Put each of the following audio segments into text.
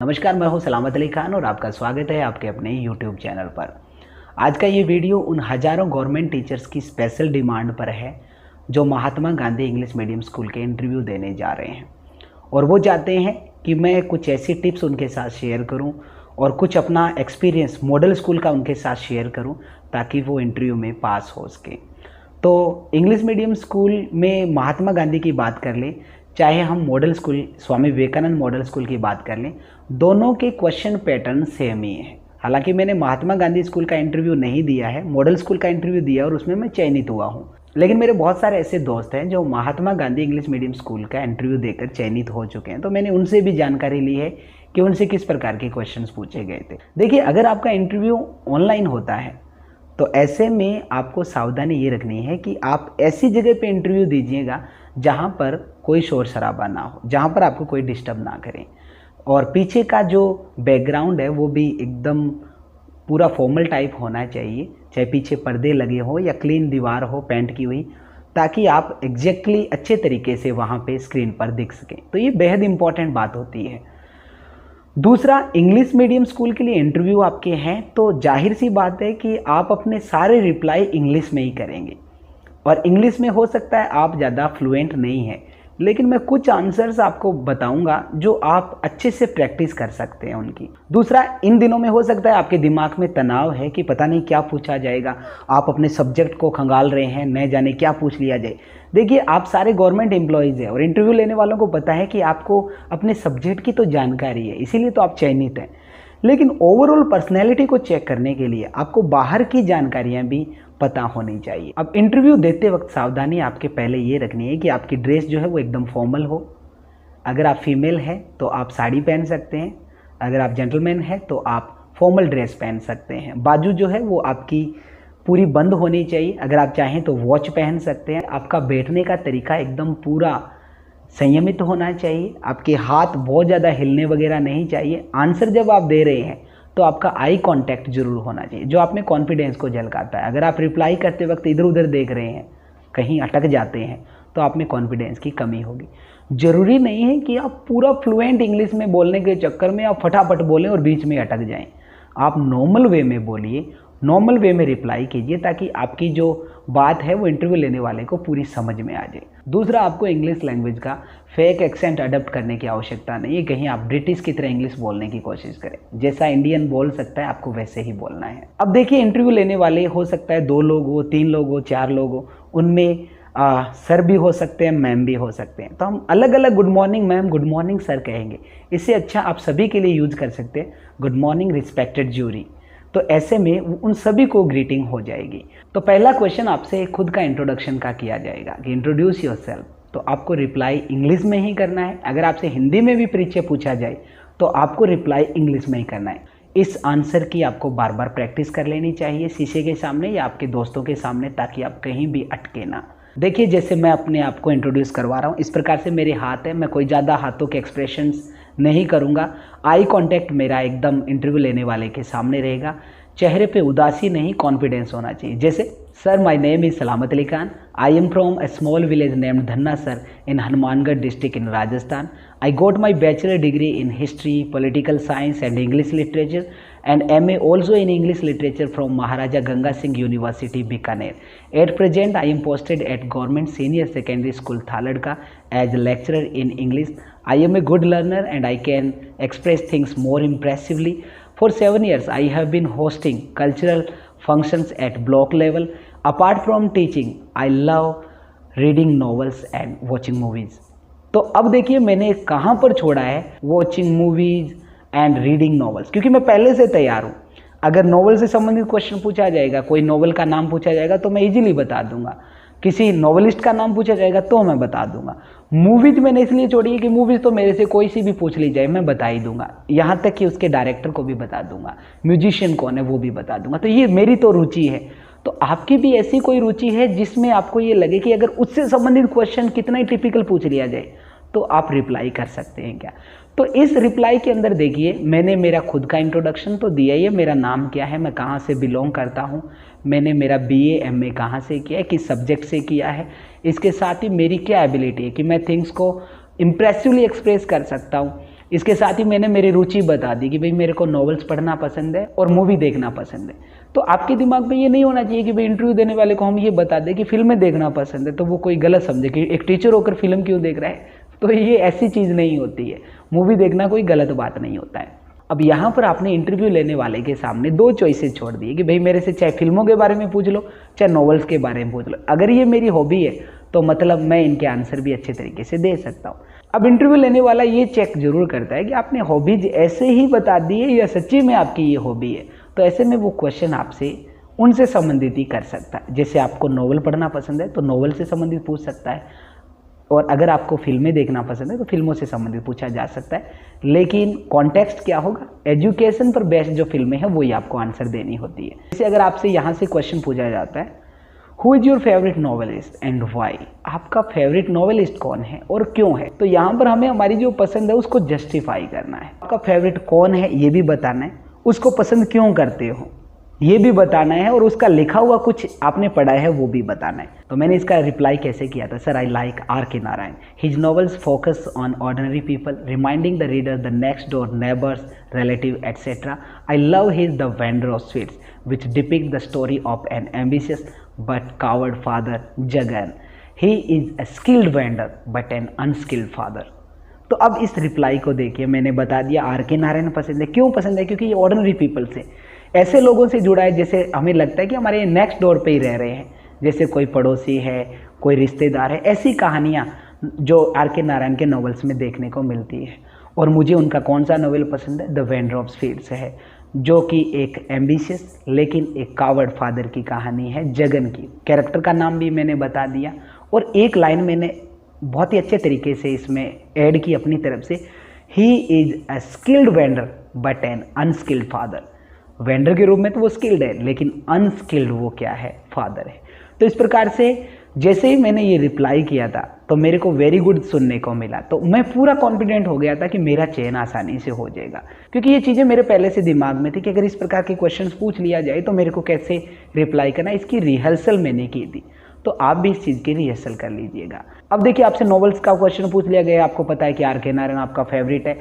नमस्कार, मैं हूं सलामत अली खान और आपका स्वागत है आपके अपने YouTube चैनल पर। आज का ये वीडियो उन हज़ारों गवर्नमेंट टीचर्स की स्पेशल डिमांड पर है जो Mahatma Gandhi English medium school के इंटरव्यू देने जा रहे हैं और वो चाहते हैं कि मैं कुछ ऐसी टिप्स उनके साथ शेयर करूं और कुछ अपना एक्सपीरियंस मॉडल स्कूल का उनके साथ शेयर करूं ताकि वो इंटरव्यू में पास हो सके। तो इंग्लिश मीडियम स्कूल में महात्मा गांधी की बात कर लें, चाहे हम model school Swami Vivekananda model school की बात कर लें, दोनों के क्वेश्चन पैटर्न सेम ही है। हालांकि मैंने महात्मा गांधी स्कूल का इंटरव्यू नहीं दिया है, मॉडल स्कूल का इंटरव्यू दिया और उसमें मैं चयनित हुआ हूँ। लेकिन मेरे बहुत सारे ऐसे दोस्त हैं जो Mahatma Gandhi English medium school का इंटरव्यू देकर चयनित हो चुके हैं, तो मैंने उनसे भी जानकारी ली है कि उनसे किस प्रकार के क्वेश्चंस पूछे गए थे। देखिए, अगर आपका इंटरव्यू ऑनलाइन होता है तो ऐसे में आपको सावधानी ये रखनी है कि आप ऐसी जगह पे इंटरव्यू दीजिएगा जहाँ पर कोई शोर शराबा ना हो, जहाँ पर आपको कोई डिस्टर्ब ना करें, और पीछे का जो बैकग्राउंड है वो भी एकदम पूरा फॉर्मल टाइप होना चाहिए, चाहे पीछे पर्दे लगे हो या क्लीन दीवार हो पेंट की हुई, ताकि आप एग्जैक्टली अच्छे तरीके से वहाँ पे स्क्रीन पर दिख सकें। तो ये बेहद इंपॉर्टेंट बात होती है। दूसरा, इंग्लिश मीडियम स्कूल के लिए इंटरव्यू आपके हैं तो जाहिर सी बात है कि आप अपने सारे रिप्लाई इंग्लिश में ही करेंगे, और इंग्लिश में हो सकता है आप ज़्यादा फ्लुएंट नहीं हैं, लेकिन मैं कुछ आंसर्स आपको बताऊंगा जो आप अच्छे से प्रैक्टिस कर सकते हैं उनकी। दूसरा, इन दिनों में हो सकता है आपके दिमाग में तनाव है कि पता नहीं क्या पूछा जाएगा, आप अपने सब्जेक्ट को खंगाल रहे हैं, न जाने क्या पूछ लिया जाए। देखिए, आप सारे गवर्नमेंट एम्प्लॉयज़ हैं और इंटरव्यू लेने वालों को पता है कि आपको अपने सब्जेक्ट की तो जानकारी है, इसीलिए तो आप चयनित हैं। लेकिन ओवरऑल पर्सनैलिटी को चेक करने के लिए आपको बाहर की जानकारियाँ भी पता होनी चाहिए। अब इंटरव्यू देते वक्त सावधानी आपके पहले ये रखनी है कि आपकी ड्रेस जो है वो एकदम फॉर्मल हो। अगर आप फीमेल हैं तो आप साड़ी पहन सकते हैं, अगर आप जेंटलमैन हैं तो आप फॉर्मल ड्रेस पहन सकते हैं। बाजू जो है वो आपकी पूरी बंद होनी चाहिए, अगर आप चाहें तो वॉच पहन सकते हैं। आपका बैठने का तरीका एकदम पूरा संयमित होना चाहिए, आपके हाथ बहुत ज़्यादा हिलने वगैरह नहीं चाहिए। आंसर जब आप दे रहे हैं तो आपका आई कांटेक्ट जरूर होना चाहिए, जो आप में कॉन्फिडेंस को झलकाता है। अगर आप रिप्लाई करते वक्त इधर उधर देख रहे हैं, कहीं अटक जाते हैं, तो आप में कॉन्फिडेंस की कमी होगी। ज़रूरी नहीं है कि आप पूरा फ्लुएंट इंग्लिश में बोलने के चक्कर में आप फटाफट बोलें और बीच में अटक जाएं। आप नॉर्मल वे में बोलिए, नॉर्मल वे में रिप्लाई कीजिए, ताकि आपकी जो बात है वो इंटरव्यू लेने वाले को पूरी समझ में आ जाए। दूसरा, आपको इंग्लिश लैंग्वेज का फेक एक्सेंट अडॉप्ट करने की आवश्यकता नहीं है। कहीं आप ब्रिटिश की तरह इंग्लिश बोलने की कोशिश करें, जैसा इंडियन बोल सकता है आपको वैसे ही बोलना है। अब देखिए, इंटरव्यू लेने वाले हो सकता है 2 लोग हो, 3 लोग हो, 4 लोग हो, उनमें सर भी हो सकते हैं, मैम भी हो सकते हैं, तो हम अलग अलग good morning ma'am, good morning sir कहेंगे। इससे अच्छा आप सभी के लिए यूज कर सकते हैं गुड मॉर्निंग रिस्पेक्टेड जूरी। तो ऐसे में उन सभी को ग्रीटिंग हो जाएगी। तो पहला क्वेश्चन आपसे खुद का इंट्रोडक्शन का किया जाएगा कि इंट्रोड्यूस योरसेल्फ। तो आपको रिप्लाई इंग्लिश में ही करना है। अगर आपसे हिंदी में भी परिचय पूछा जाए तो आपको रिप्लाई इंग्लिश में ही करना है। इस आंसर की आपको बार बार प्रैक्टिस कर लेनी चाहिए शीशे के सामने या आपके दोस्तों के सामने, ताकि आप कहीं भी अटके ना। देखिए, जैसे मैं अपने आप को इंट्रोड्यूस करवा रहा हूँ, इस प्रकार से मेरे हाथ है, मैं कोई ज़्यादा हाथों के एक्सप्रेशंस नहीं करूँगा। आई कांटेक्ट मेरा एकदम इंटरव्यू लेने वाले के सामने रहेगा। चेहरे पे उदासी नहीं, कॉन्फिडेंस होना चाहिए। जैसे, sir my name is Salamat Ali Khan, I am from a small village named Dhannasar in Hanumangarh district in Rajasthan. I got my bachelor degree in history, political science and English literature and MA also in English literature from Maharaja Ganga Singh University, Bikaner. At present, I am posted at Government Senior Secondary School, Thaladka as lecturer in English. I am a good learner and I can express things more impressively. For 7 years, I have been hosting cultural functions at block level. Apart from teaching, I love reading novels and watching movies. तो अब देखिए, मैंने कहाँ पर छोड़ा है watching movies and reading novels, क्योंकि मैं पहले से तैयार हूँ। अगर नॉवल से संबंधित क्वेश्चन पूछा जाएगा, कोई नॉवल का नाम पूछा जाएगा तो मैं इजीली बता दूंगा, किसी नॉवलिस्ट का नाम पूछा जाएगा तो मैं बता दूंगा। मूवीज मैंने इसलिए छोड़ी है कि मूवीज तो मेरे से कोई सी भी पूछ ली जाए मैं बता ही दूंगा, यहाँ तक कि उसके डायरेक्टर को भी बता दूंगा, म्यूजिशियन कौन है वो भी बता दूंगा। तो ये मेरी तो रुचि है। तो आपकी भी ऐसी कोई रुचि है जिसमें आपको ये लगे कि अगर उससे संबंधित क्वेश्चन कितना ही टिपिकल पूछ लिया जाए तो आप रिप्लाई कर सकते हैं क्या। तो इस रिप्लाई के अंदर देखिए, मैंने मेरा खुद का इंट्रोडक्शन तो दिया ही है, मेरा नाम क्या है, मैं कहाँ से बिलोंग करता हूँ, मैंने मेरा BA MA कहाँ से किया है, किस सब्जेक्ट से किया है, इसके साथ ही मेरी क्या एबिलिटी है कि मैं थिंग्स को इम्प्रेसिवली एक्सप्रेस कर सकता हूँ, इसके साथ ही मैंने मेरी रुचि बता दी कि भाई मेरे को नॉवेल्स पढ़ना पसंद है और मूवी देखना पसंद है। तो आपके दिमाग में ये नहीं होना चाहिए कि भाई इंटरव्यू देने वाले को हम ये बता दें कि फिल्में देखना पसंद है तो वो कोई गलत समझे कि एक टीचर होकर फिल्म क्यों देख रहा है। तो ये ऐसी चीज़ नहीं होती है, मूवी देखना कोई गलत बात नहीं होता है। अब यहाँ पर आपने इंटरव्यू लेने वाले के सामने दो चॉइसेस छोड़ दिए कि भाई मेरे से चाहे फिल्मों के बारे में पूछ लो चाहे नॉवेल्स के बारे में पूछ लो। अगर ये मेरी हॉबी है तो मतलब मैं इनके आंसर भी अच्छे तरीके से दे सकता हूँ। अब इंटरव्यू लेने वाला ये चेक जरूर करता है कि आपने हॉबीज ऐसे ही बता दी है या सच्ची में आपकी ये हॉबी है। तो ऐसे में वो क्वेश्चन आपसे उनसे संबंधित ही कर सकता है। जैसे आपको नॉवल पढ़ना पसंद है तो नॉवल से संबंधित पूछ सकता है, और अगर आपको फिल्में देखना पसंद है तो फिल्मों से संबंधित पूछा जा सकता है। लेकिन कॉन्टेक्स्ट क्या होगा, एजुकेशन पर बेस्ड जो फिल्में हैं वही आपको आंसर देनी होती है। जैसे अगर आपसे यहाँ से क्वेश्चन पूछा जाता है who is your favourite novelist and why, आपका फेवरेट नॉवेलिस्ट कौन है और क्यों है, तो यहाँ पर हमें हमारी जो पसंद है उसको जस्टिफाई करना है। आपका फेवरेट कौन है ये भी बताना है, उसको पसंद क्यों करते हो ये भी बताना है, और उसका लिखा हुआ कुछ आपने पढ़ा है वो भी बताना है। तो मैंने इसका रिप्लाई कैसे किया था, sir I like R.K. Narayan, his novels focus on ordinary people reminding the reader the next door neighbours relative etcetera. I love his the vendor of sweets which depict the story of an ambitious but coward father Jagan. He is a skilled vendor but an unskilled father. तो अब इस reply को देखिए, मैंने बता दिया R.K. Narayan पसंद है। क्यों पसंद है, क्योंकि ये ऑर्डिनरी पीपल से, ऐसे लोगों से जुड़ा है जैसे हमें लगता है कि हमारे नेक्स्ट डोर पे ही रह रहे हैं, जैसे कोई पड़ोसी है, कोई रिश्तेदार है। ऐसी कहानियाँ जो R.K. नारायण के नॉवेल्स में देखने को मिलती है। और मुझे उनका कौन सा नॉवेल पसंद है, द वेंडर ऑफ स्वीट्स है, जो कि एक एम्बिशियस लेकिन एक कावर्ड फादर की कहानी है, जगन की। कैरेक्टर का नाम भी मैंने बता दिया, और एक लाइन मैंने बहुत ही अच्छे तरीके से इसमें ऐड की अपनी तरफ से, he is a skilled vendor but an unskilled father. Vendor के रूप में तो वो स्किल्ड है, लेकिन अनस्किल्ड वो क्या है, फादर है। तो इस प्रकार से जैसे ही मैंने ये रिप्लाई किया था तो मेरे को वेरी गुड सुनने को मिला, तो मैं पूरा कॉन्फिडेंट हो गया था कि मेरा चयन आसानी से हो जाएगा, क्योंकि ये चीज़ें मेरे पहले से दिमाग में थी कि अगर इस प्रकार के क्वेश्चंस पूछ लिया जाए तो मेरे को कैसे रिप्लाई करना, इसकी रिहर्सल मैंने की थी। तो आप भी इस चीज़ की रिहर्सल कर लीजिएगा। अब देखिए, आपसे नॉवेल्स का क्वेश्चन पूछ लिया गया, आपको पता है कि R.K. नारायण आपका फेवरेट है।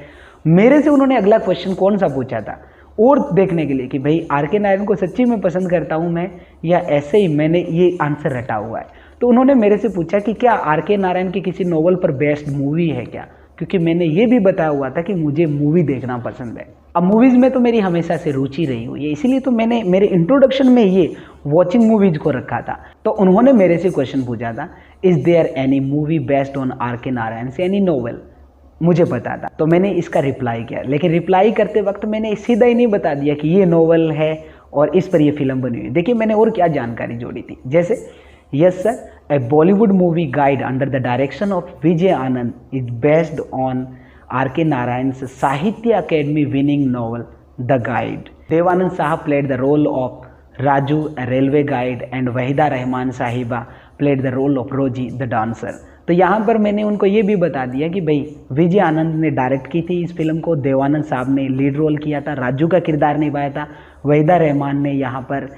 मेरे से उन्होंने अगला क्वेश्चन कौन सा पूछा था, और देखने के लिए कि भाई R.K. नारायण को सच्ची में पसंद करता हूँ मैं, या ऐसे ही मैंने ये आंसर रटा हुआ है। तो उन्होंने मेरे से पूछा कि क्या R.K. नारायण की किसी नॉवल पर बेस्ड मूवी है क्या, क्योंकि मैंने ये भी बताया हुआ था कि मुझे मूवी देखना पसंद है। अब मूवीज़ में तो मेरी हमेशा से रुचि रही हुई है, इसीलिए तो मैंने मेरे इंट्रोडक्शन में ये वॉचिंग मूवीज़ को रखा था। तो उन्होंने मेरे से क्वेश्चन पूछा था, is there any movie based on R.K. Narayan से एनी नॉवल, मुझे पता था। तो मैंने इसका रिप्लाई किया, लेकिन रिप्लाई करते वक्त मैंने सीधा ही नहीं बता दिया कि ये नॉवल है और इस पर ये फिल्म बनी हुई है। देखिए, मैंने और क्या जानकारी जोड़ी थी, जैसे yes sir, a Bollywood movie guide under the direction of Vijay Anand is based on R.K. Narayan's Sahitya Akademi winning novel the Guide. Dev Anand साहब played the role of Raju, a railway guide, and Waheeda Rehman साहिबा played the role of Rosie the dancer. तो यहाँ पर मैंने उनको ये भी बता दिया कि भाई विजय आनंद ने डायरेक्ट की थी इस फिल्म को, देवानंद साहब ने लीड रोल किया था, राजू का किरदार निभाया था, वहीदा रहमान ने यहाँ पर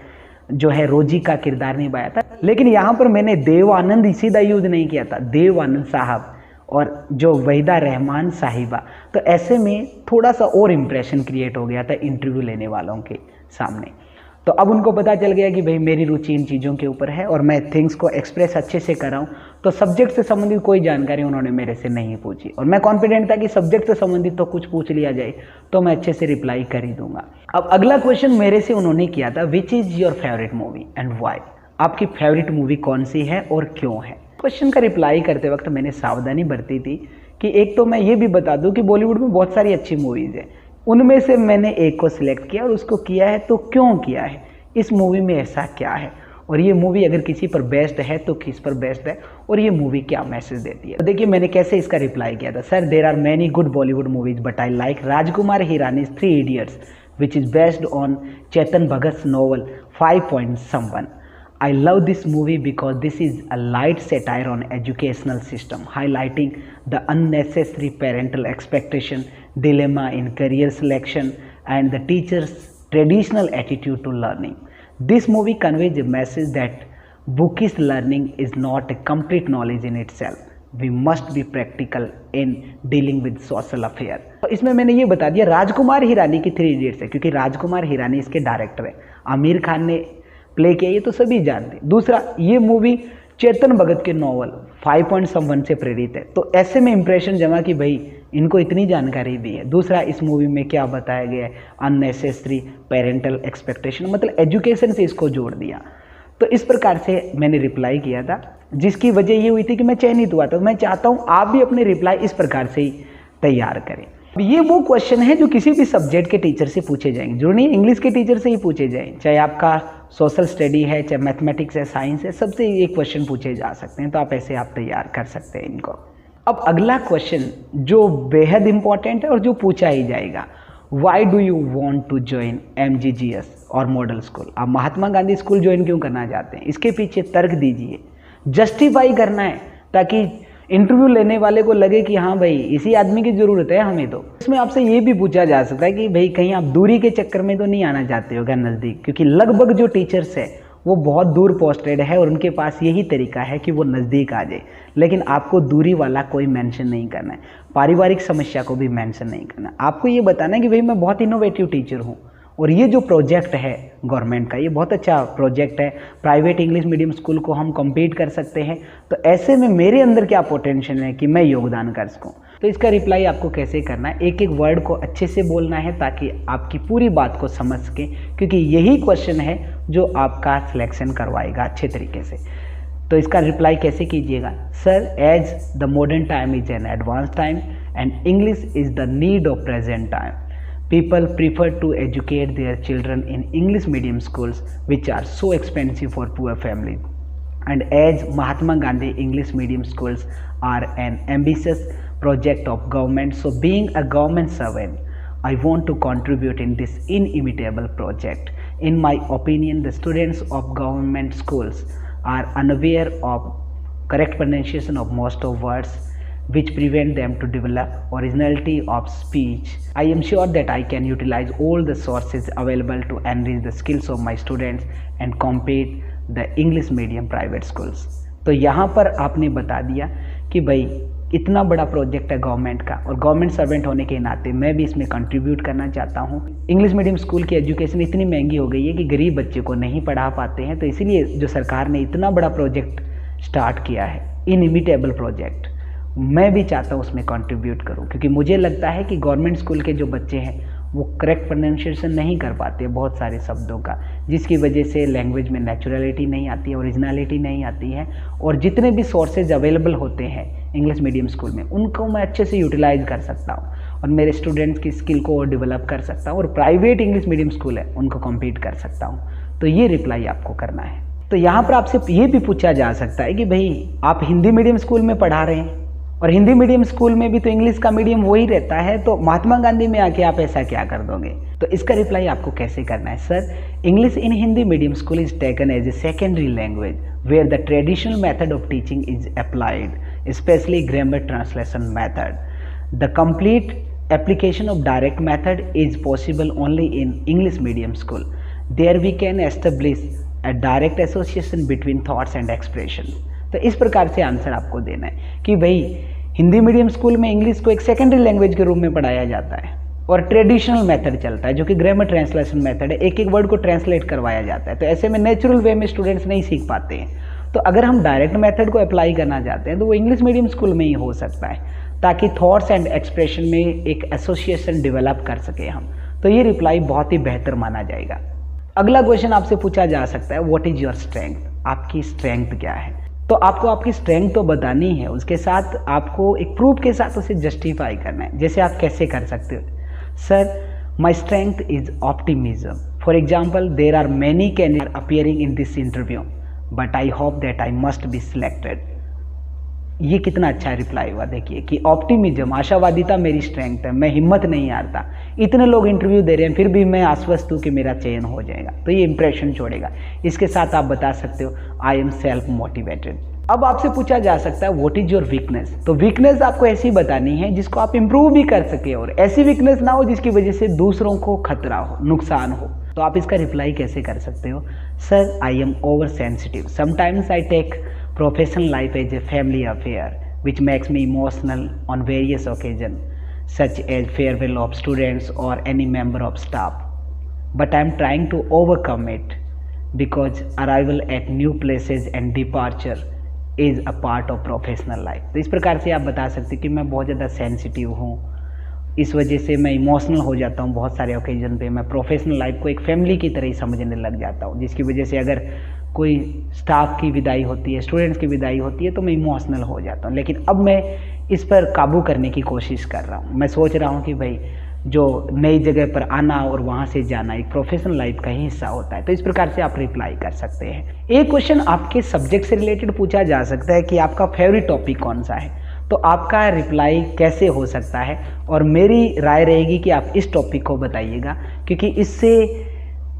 जो है रोजी का किरदार निभाया था। लेकिन यहाँ पर मैंने देव आनंद सीधा यूज नहीं किया था, देव आनंद साहब और जो वहीदा रहमान साहिबा। तो ऐसे में थोड़ा सा और इम्प्रेशन क्रिएट हो गया था इंटरव्यू लेने वालों के सामने। तो अब उनको पता चल गया कि भाई मेरी रुचि इन चीज़ों के ऊपर है और मैं थिंग्स को एक्सप्रेस अच्छे से कर रहा हूँ। तो सब्जेक्ट से संबंधित कोई जानकारी उन्होंने मेरे से नहीं पूछी, और मैं कॉन्फिडेंट था कि सब्जेक्ट से संबंधित तो कुछ पूछ लिया जाए तो मैं अच्छे से रिप्लाई कर ही दूंगा। अब अगला क्वेश्चन मेरे से उन्होंने किया था, which is your favourite movie and why, आपकी फेवरेट मूवी कौन सी है और क्यों है। क्वेश्चन का रिप्लाई करते वक्त मैंने सावधानी बरती थी कि एक तो मैं ये भी बता दूं कि बॉलीवुड में बहुत सारी अच्छी मूवीज़ हैं, उनमें से मैंने एक को सिलेक्ट किया और उसको किया है तो क्यों किया है, इस मूवी में ऐसा क्या है, और ये मूवी अगर किसी पर बेस्ड है तो किस पर बेस्ड है, और ये मूवी क्या मैसेज देती है। तो देखिए मैंने कैसे इसका रिप्लाई किया था, sir there are many good Bollywood movies but I like Rajkumar Hirani's 3 Idiots which is based on Chetan Bhagat's novel 5 Point Someone. I love this movie because this is a light satire on educational system, highlighting the unnecessary parental expectation, dilemma in career selection, and the teacher's traditional attitude to learning. This movie conveys a message that bookish learning is not a complete knowledge in itself. We must be practical in dealing with social affair. तो इसमें मैंने ये बता दिया राजकुमार हिरानी की 3 idiots है, क्योंकि राजकुमार हिरानी इसके डायरेक्टर है, आमिर खान ने प्ले किया, ये तो सभी जानते। दूसरा, ये मूवी चेतन भगत के नॉवल 5.1 से प्रेरित है, तो ऐसे में इंप्रेशन जमा कि भाई इनको इतनी जानकारी भी है। दूसरा, इस मूवी में क्या बताया गया है, अननेसेसरी पेरेंटल एक्सपेक्टेशन, मतलब एजुकेशन से इसको जोड़ दिया। तो इस प्रकार से मैंने रिप्लाई किया था, जिसकी वजह ये हुई थी कि मैं चयनित हुआ था। मैं चाहता हूँ आप भी अपने रिप्लाई इस प्रकार से ही तैयार करें। ये वो क्वेश्चन है जो किसी भी सब्जेक्ट के टीचर से पूछे जाएंगे, जरूरी नहीं इंग्लिश के टीचर से ही पूछे जाएं, चाहे आपका सोशल स्टडी है, चाहे मैथमेटिक्स है, साइंस है, सबसे ये क्वेश्चन पूछे जा सकते हैं। तो आप ऐसे आप तैयार कर सकते हैं इनको। अब अगला क्वेश्चन जो बेहद इंपॉर्टेंट है और जो पूछा ही जाएगा, why do you want to join MGGS और मॉडल स्कूल? आप महात्मा गांधी स्कूल ज्वाइन क्यों करना चाहते हैं? इसके पीछे तर्क दीजिए, जस्टिफाई करना है, ताकि इंटरव्यू लेने वाले को लगे कि हाँ भाई इसी आदमी की ज़रूरत है हमें। तो इसमें आपसे ये भी पूछा जा सकता है कि भाई कहीं आप दूरी के चक्कर में तो नहीं आना चाहते हो क्या नज़दीक? क्योंकि लगभग जो टीचर्स है वो बहुत दूर पोस्टेड है और उनके पास यही तरीका है कि वो नज़दीक आ जाए, लेकिन आपको दूरी वाला कोई मेंशन नहीं करना है, पारिवारिक समस्या को भी मेंशन नहीं करना। आपको ये बताना है कि भाई मैं बहुत इनोवेटिव टीचर हूँ और ये जो प्रोजेक्ट है गवर्नमेंट का, ये बहुत अच्छा प्रोजेक्ट है, प्राइवेट इंग्लिश मीडियम स्कूल को हम कम्पीट कर सकते हैं, तो ऐसे में मेरे अंदर क्या पोटेंशियल है कि मैं योगदान कर सकूँ। तो इसका रिप्लाई आपको कैसे करना है, एक एक वर्ड को अच्छे से बोलना है ताकि आपकी पूरी बात को समझ सकें, क्योंकि यही क्वेश्चन है जो आपका सिलेक्शन करवाएगा अच्छे तरीके से। तो इसका रिप्लाई कैसे कीजिएगा? Sir, as the modern time is an advance time and English is the need of present time, people prefer to educate their children in English medium schools which are so expensive for poor families, and as Mahatma Gandhi English medium schools are an ambitious project of government, so being a government servant I want to contribute in this inimitable project. In my opinion, the students of government schools are unaware of correct pronunciation of most of words which prevent them to develop originality of speech. I am sure that I can utilize all the sources available to enrich the skills of my students and compete the English medium private schools. तो यहाँ पर आपने बता दिया कि भाई इतना बड़ा प्रोजेक्ट है गवर्नमेंट का और गवर्नमेंट सर्वेंट होने के नाते मैं भी इसमें कंट्रीब्यूट करना चाहता हूँ। इंग्लिश मीडियम स्कूल की एजुकेशन इतनी महंगी हो गई है कि गरीब बच्चे को नहीं पढ़ा पाते हैं, तो इसीलिए जो सरकार ने इतना बड़ा प्रोजेक्ट स्टार्ट किया है, इनइमिटेबल प्रोजेक्ट, मैं भी चाहता हूँ उसमें कंट्रीब्यूट करूँ, क्योंकि मुझे लगता है कि गवर्नमेंट स्कूल के जो बच्चे हैं वो करेक्ट प्रोनाउंसिएशन नहीं कर पाते बहुत सारे शब्दों का, जिसकी वजह से लैंग्वेज में नेचुरलिटी नहीं आती है, ओरिजिनलिटी नहीं आती है, और जितने भी सोर्सेज अवेलेबल होते हैं इंग्लिश मीडियम स्कूल में उनको मैं अच्छे से यूटिलाइज कर सकता हूँ और मेरे स्टूडेंट्स की स्किल को और डेवलप कर सकता हूँ, और प्राइवेट इंग्लिश मीडियम स्कूल है उनको कम्पीट कर सकता हूँ। तो ये रिप्लाई आपको करना है। तो यहाँ पर आपसे ये भी पूछा जा सकता है कि भाई आप हिंदी मीडियम स्कूल में पढ़ा रहे हैं और हिंदी मीडियम स्कूल में भी तो इंग्लिश का मीडियम वही रहता है, तो महात्मा गांधी में आके आप ऐसा क्या कर दोगे? तो इसका रिप्लाई आपको कैसे करना है? Sir, English in Hindi medium school is taken as a secondary language where the traditional method of teaching is applied, specially grammar translation method. The complete application of direct method is possible only in English medium school. There we can establish a direct association between thoughts and expression. तो इस प्रकार से answer आपको देना है कि भाई Hindi medium school में इंग्लिश को एक सेकेंडरी लैंग्वेज के रूप में पढ़ाया जाता है और ट्रेडिशनल मेथड चलता है जो कि ग्रामर ट्रांसलेशन मेथड है, एक एक वर्ड को ट्रांसलेट करवाया जाता है। तो ऐसे में नेचुरल वे में स्टूडेंट्स नहीं सीख पाते हैं। तो अगर हम डायरेक्ट मेथड को अप्लाई करना चाहते हैं तो वो इंग्लिश मीडियम स्कूल में ही हो सकता है, ताकि थॉट्स एंड एक्सप्रेशन में एक एसोसिएशन डेवलप कर सके हम। तो ये रिप्लाई बहुत ही बेहतर माना जाएगा। अगला क्वेश्चन आपसे पूछा जा सकता है, व्हाट इज योर स्ट्रेंथ? आपकी स्ट्रेंथ क्या है? तो आपको आपकी स्ट्रेंथ तो बतानी है, उसके साथ आपको एक प्रूफ के साथ उसे जस्टिफाई करना है। जैसे आप कैसे कर सकते हो? Sir, my strength is optimism. For example, there are many candidate appearing in this interview but I hope that I must be selected. ये कितना अच्छा रिप्लाई हुआ, देखिए कि ऑप्टिमिज्म, आशावादिता मेरी स्ट्रेंथ है, मैं हिम्मत नहीं हारता। इतने लोग इंटरव्यू दे रहे हैं फिर भी मैं आश्वस्त हूँ कि मेरा चयन हो जाएगा। तो ये इंप्रेशन छोड़ेगा। इसके साथ आप बता सकते हो, आई एम सेल्फ मोटिवेटेड। अब आपसे पूछा जा सकता है, व्हाट इज योर वीकनेस? तो वीकनेस आपको ऐसी बतानी है जिसको आप इंप्रूव भी कर सके, और ऐसी वीकनेस ना हो जिसकी वजह से दूसरों को खतरा हो, नुकसान हो। तो आप इसका रिप्लाई कैसे कर सकते हो? Sir, I am over sensitive, sometimes I take professional life as a family affair, which makes me emotional on various occasions, such as farewell of students or any member of staff. But I am trying to overcome it because arrival at new places and departure is a part of professional life. तो इस प्रकार से आप बता सकते हैं कि मैं बहुत ज़्यादा सेंसिटिव हूँ, इस वजह से मैं इमोशनल हो जाता हूँ बहुत सारे ओकेजन पे। मैं प्रोफेशनल लाइफ को एक फैमिली की तरह ही समझने लग जाता हूँ, जिसकी वजह से अगर कोई स्टाफ की विदाई होती है, स्टूडेंट्स की विदाई होती है, तो मैं इमोशनल हो जाता हूँ। लेकिन अब मैं इस पर काबू करने की कोशिश कर रहा हूँ। मैं सोच रहा हूँ कि भाई जो नई जगह पर आना और वहाँ से जाना एक प्रोफेशनल लाइफ का ही हिस्सा होता है। तो इस प्रकार से आप रिप्लाई कर सकते हैं। एक क्वेश्चन आपके सब्जेक्ट से रिलेटेड पूछा जा सकता है कि आपका फेवरेट टॉपिक कौन सा है, तो आपका रिप्लाई कैसे हो सकता है, और मेरी राय रहेगी कि आप इस टॉपिक को बताइएगा, क्योंकि इससे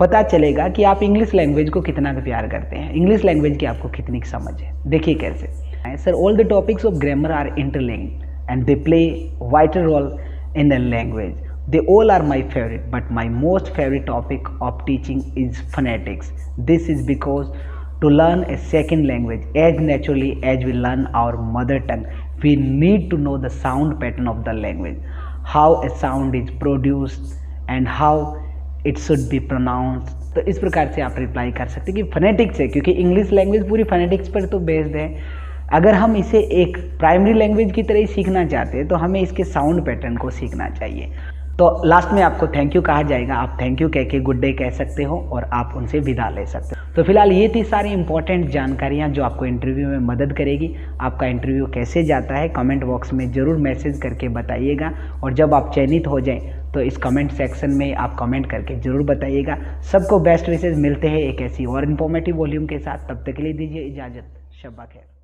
पता चलेगा कि आप इंग्लिश लैंग्वेज को कितना प्यार करते हैं, इंग्लिश लैंग्वेज की आपको कितनी समझ है। देखिए कैसे। Sir, all the topics of grammar are interlinked and they play vital role in the language. They all are my favorite, but my most favorite topic of teaching is phonetics. This is because to learn a second language as naturally as we learn our mother tongue, we need to know the sound pattern of the language, how a sound is produced and how it should be pronounced. तो इस प्रकार से आप reply कर सकते हैं कि phonetics है, क्योंकि इंग्लिश लैंग्वेज पूरी phonetics पर तो बेस्ड है। अगर हम इसे एक प्राइमरी लैंग्वेज की तरह ही सीखना चाहते हैं तो हमें इसके साउंड पैटर्न को सीखना चाहिए। तो लास्ट में आपको थैंक यू कहा जाएगा, आप थैंक यू कह के गुड डे कह सकते हो और आप उनसे विदा ले सकते हो। तो फिलहाल ये थी सारी इंपॉर्टेंट जानकारियाँ जो आपको इंटरव्यू में मदद करेगी। आपका इंटरव्यू कैसे जाता है कमेंट बॉक्स में ज़रूर मैसेज करके बताइएगा, और जब आप चयनित हो जाएं तो इस कमेंट सेक्शन में आप कमेंट करके ज़रूर बताइएगा। सबको बेस्ट विशेष। मिलते हैं एक ऐसी और इन्फॉर्मेटिव वॉल्यूम के साथ, तब तक के लिए दीजिए इजाज़त। शब्बा खैर।